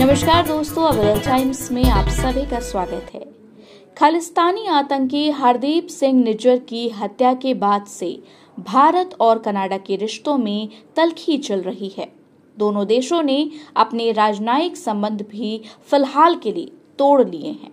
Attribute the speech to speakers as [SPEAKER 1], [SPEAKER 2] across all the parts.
[SPEAKER 1] नमस्कार दोस्तों, avail times में आप सभी का स्वागत है। खालिस्तानी आतंकी हरदीप सिंह निज्जर की हत्या के बाद से भारत और कनाडा के रिश्तों में तल्खी चल रही है। दोनों देशों ने अपने राजनयिक संबंध भी फिलहाल के लिए तोड़ लिए हैं।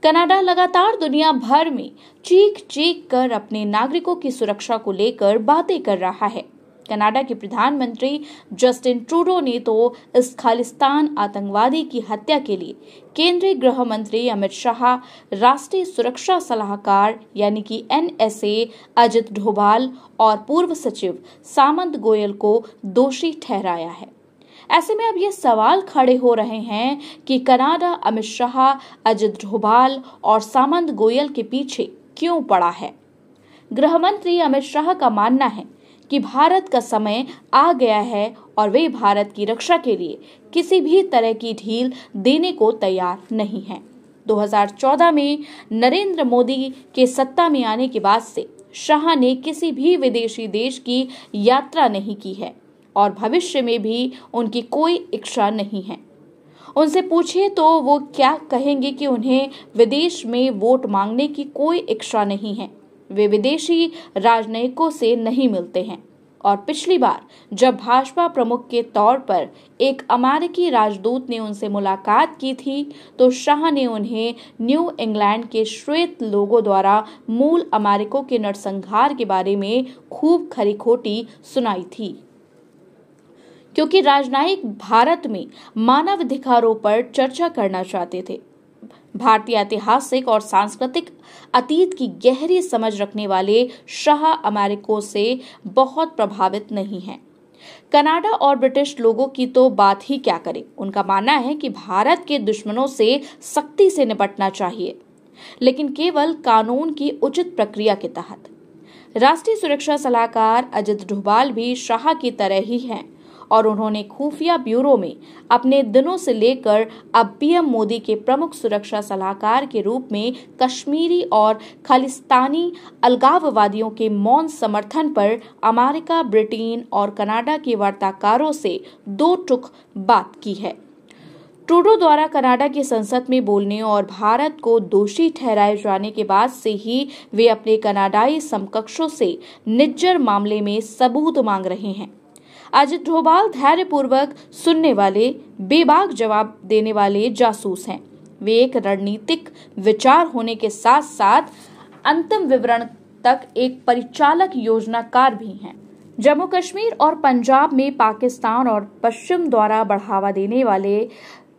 [SPEAKER 1] कनाडा लगातार दुनिया भर में चीख चीख कर अपने नागरिकों की सुरक्षा को लेकर बातें कर रहा है। कनाडा के प्रधानमंत्री जस्टिन ट्रूडो ने तो इस खालिस्तान आतंकवादी की हत्या के लिए केंद्रीय गृह मंत्री अमित शाह, राष्ट्रीय सुरक्षा सलाहकार यानी कि NSA अजित डोभाल और पूर्व सचिव सामंत गोयल को दोषी ठहराया है। ऐसे में अब ये सवाल खड़े हो रहे हैं कि कनाडा अमित शाह, अजित डोभाल और सामंत गोयल के पीछे क्यों पड़ा है। गृह मंत्री अमित शाह का मानना है कि भारत का समय आ गया है और वे भारत की रक्षा के लिए किसी भी तरह की ढील देने को तैयार नहीं हैं। 2014 में नरेंद्र मोदी के सत्ता में आने के बाद से शाह ने किसी भी विदेशी देश की यात्रा नहीं की है और भविष्य में भी उनकी कोई इच्छा नहीं है। उनसे पूछिए तो वो क्या कहेंगे कि उन्हें विदेश में वोट मांगने की कोई इच्छा नहीं है। वे विदेशी राजनयिकों से नहीं मिलते हैं और पिछली बार जब भाजपा प्रमुख के तौर पर एक अमेरिकी राजदूत ने उनसे मुलाकात की थी तो शाह ने उन्हें न्यू इंग्लैंड के श्वेत लोगों द्वारा मूल अमेरिकों के नरसंहार के बारे में खूब खरी खोटी सुनाई थी। क्योंकि राजनयिक भारत में मानवाधिकारों पर चर्चा करना चाहते थे। भारतीय ऐतिहासिक और सांस्कृतिक अतीत की गहरी समझ रखने वाले शाह अमेरिकों से बहुत प्रभावित नहीं हैं। कनाडा और ब्रिटिश लोगों की तो बात ही क्या करें। उनका मानना है कि भारत के दुश्मनों से सख्ती से निपटना चाहिए, लेकिन केवल कानून की उचित प्रक्रिया के तहत। राष्ट्रीय सुरक्षा सलाहकार अजित डोभाल भी शाह की तरह ही हैं और उन्होंने खुफिया ब्यूरो में अपने दिनों से लेकर अब PM मोदी के प्रमुख सुरक्षा सलाहकार के रूप में कश्मीरी और खालिस्तानी अलगाववादियों के मौन समर्थन पर अमेरिका, ब्रिटेन और कनाडा के वार्ताकारों से दो टूक बात की है। ट्रूडो द्वारा कनाडा की संसद में बोलने और भारत को दोषी ठहराए जाने के बाद से ही वे अपने कनाडाई समकक्षों से निज्जर मामले में सबूत मांग रहे हैं। अजित डोभाल धैर्यपूर्वक सुनने वाले, बेबाक जवाब देने वाले जासूस हैं। वे एक रणनीतिक विचार होने के साथ साथ अंतिम विवरण तक एक परिचालक योजनाकार भी हैं। जम्मू कश्मीर और पंजाब में पाकिस्तान और पश्चिम द्वारा बढ़ावा देने वाले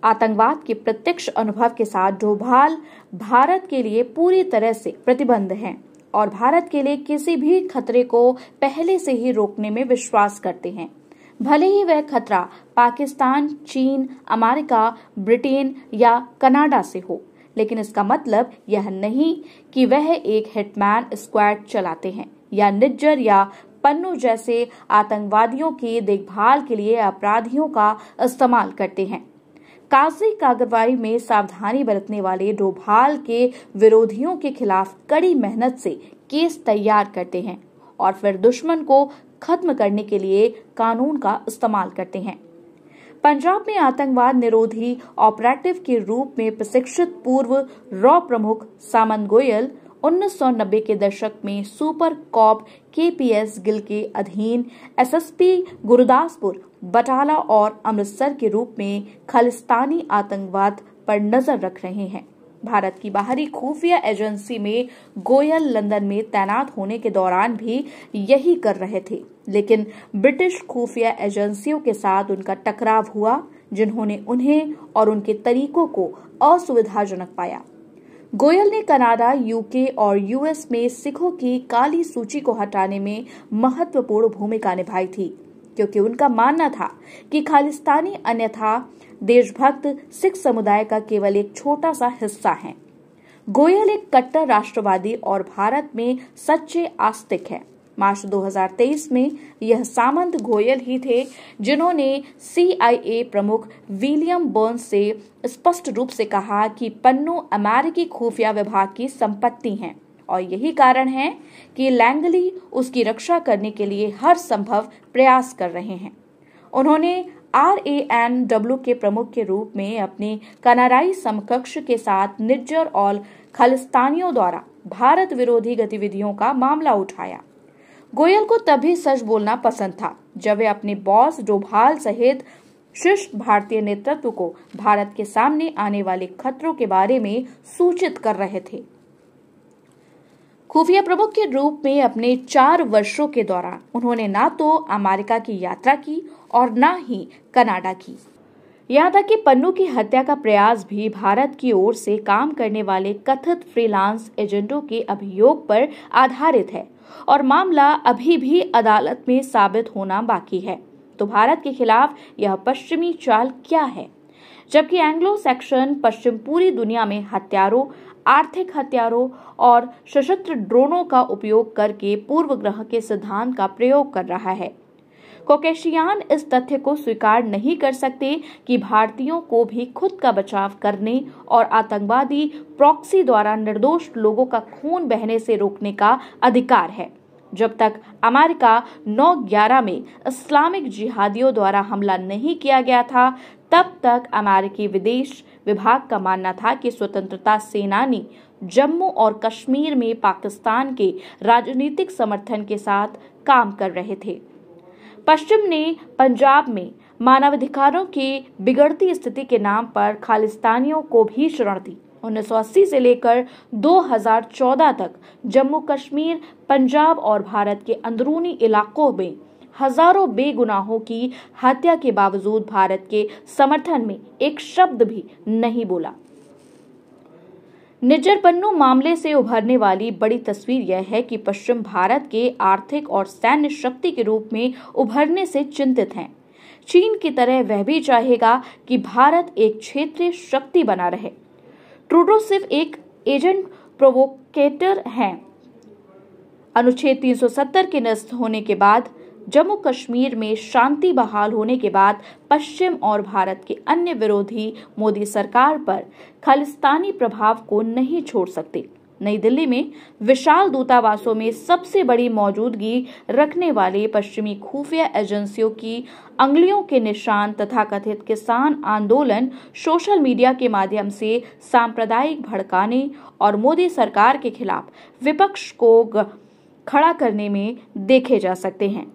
[SPEAKER 1] आतंकवाद के प्रत्यक्ष अनुभव के साथ डोभाल भारत के लिए पूरी तरह से प्रतिबद्ध हैं और भारत के लिए किसी भी खतरे को पहले से ही रोकने में विश्वास करते हैं। भले ही वह खतरा पाकिस्तान, चीन, अमेरिका, ब्रिटेन या कनाडा से हो, लेकिन इसका मतलब यह नहीं कि वह एक हिटमैन स्क्वाड चलाते हैं या निज्जर या पन्नू जैसे आतंकवादियों की देखभाल के लिए अपराधियों का इस्तेमाल करते हैं। कागजी कार्रवाई में सावधानी बरतने वाले डोभाल के विरोधियों के खिलाफ कड़ी मेहनत से केस तैयार करते हैं और फिर दुश्मन को खत्म करने के लिए कानून का इस्तेमाल करते हैं। पंजाब में आतंकवाद निरोधी ऑपरेटिव के रूप में प्रशिक्षित पूर्व रॉ प्रमुख सामंत गोयल 1990 के दशक में सुपर कॉप KPS गिल के अधीन SSP गुरदासपुर, बटाला और अमृतसर के रूप में खालिस्तानी आतंकवाद पर नजर रख रहे हैं। भारत की बाहरी खुफिया एजेंसी में गोयल लंदन में तैनात होने के दौरान भी यही कर रहे थे, लेकिन ब्रिटिश खुफिया एजेंसियों के साथ उनका टकराव हुआ, जिन्होंने उन्हें और उनके तरीकों को असुविधाजनक पाया। गोयल ने कनाडा, UK और US में सिखों की काली सूची को हटाने में महत्वपूर्ण भूमिका निभाई थी, क्योंकि उनका मानना था कि खालिस्तानी अन्यथा देशभक्त सिख समुदाय का केवल एक छोटा सा हिस्सा है। गोयल एक कट्टर राष्ट्रवादी और भारत में सच्चे आस्तिक है। मार्च 2023 में यह सामंत गोयल ही थे जिन्होंने CIA प्रमुख विलियम बर्न्स से स्पष्ट रूप से कहा कि पन्नू अमेरिकी खुफिया विभाग की संपत्ति हैं और यही कारण है कि लैंगली उसकी रक्षा करने के लिए हर संभव प्रयास कर रहे हैं। उन्होंने RANW के प्रमुख के रूप में अपने कनाडाई समकक्ष के साथ निज्जर और खालिस्तानियों द्वारा भारत विरोधी गतिविधियों का मामला उठाया। गोयल को तभी सच बोलना पसंद था जब वे अपने बॉस डोभाल सहित शीर्ष भारतीय नेतृत्व को भारत के सामने आने वाले खतरों के बारे में सूचित कर रहे थे। खुफिया प्रमुख के रूप में अपने 4 वर्षों के दौरान उन्होंने ना तो अमेरिका की यात्रा की और न ही कनाडा की। यहाँ तक कि पन्नू की हत्या का प्रयास भी भारत की ओर से काम करने वाले कथित फ्रीलांस एजेंटों के अभियोग पर आधारित है और मामला अभी भी अदालत में साबित होना बाकी है। तो भारत के खिलाफ यह पश्चिमी चाल क्या है? जबकि एंग्लो सैक्सन पश्चिम पूरी दुनिया में हथियारों, आर्थिक हथियारों और सशस्त्र ड्रोनों का उपयोग करके पूर्वग्रह के सिद्धांत का प्रयोग कर रहा है। कॉकेशियान इस तथ्य को स्वीकार नहीं कर सकते कि भारतीयों को भी खुद का बचाव करने और आतंकवादी प्रॉक्सी द्वारा निर्दोष लोगों का खून बहने से रोकने का अधिकार है। जब तक अमेरिका 9/11 में इस्लामिक जिहादियों द्वारा हमला नहीं किया गया था, तब तक अमेरिकी विदेश विभाग का मानना था कि स्वतंत्रता सेनानी जम्मू और कश्मीर में पाकिस्तान के राजनीतिक समर्थन के साथ काम कर रहे थे। पश्चिम ने पंजाब में मानवाधिकारों की बिगड़ती स्थिति के नाम पर खालिस्तानियों को भी शरण दी। 1980 से लेकर 2014 तक जम्मू कश्मीर, पंजाब और भारत के अंदरूनी इलाकों में हजारों बेगुनाहों की हत्या के बावजूद भारत के समर्थन में एक शब्द भी नहीं बोला। निज्जर पन्नू मामले से उभरने वाली बड़ी तस्वीर यह है कि पश्चिम भारत के आर्थिक और सैन्य शक्ति के रूप में उभरने से चिंतित हैं। चीन की तरह वह भी चाहेगा कि भारत एक क्षेत्रीय शक्ति बना रहे। ट्रूडो सिर्फ एक एजेंट प्रोवोकेटर हैं। अनुच्छेद 370 के निरस्त होने के बाद, जम्मू कश्मीर में शांति बहाल होने के बाद पश्चिम और भारत के अन्य विरोधी मोदी सरकार पर खालिस्तानी प्रभाव को नहीं छोड़ सकते। नई दिल्ली में विशाल दूतावासों में सबसे बड़ी मौजूदगी रखने वाले पश्चिमी खुफिया एजेंसियों की अंगुलियों के निशान तथा कथित किसान आंदोलन सोशल मीडिया के माध्यम से सांप्रदायिक भड़काने और मोदी सरकार के खिलाफ विपक्ष को खड़ा करने में देखे जा सकते हैं।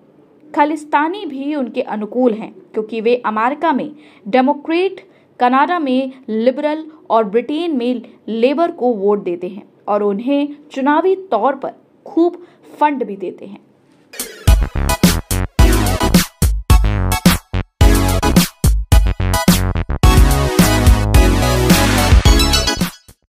[SPEAKER 1] खालिस्तानी भी उनके अनुकूल हैं क्योंकि वे अमेरिका में डेमोक्रेट, कनाडा में लिबरल और ब्रिटेन में लेबर को वोट देते हैं और उन्हें चुनावी तौर पर खूब फंड भी देते हैं।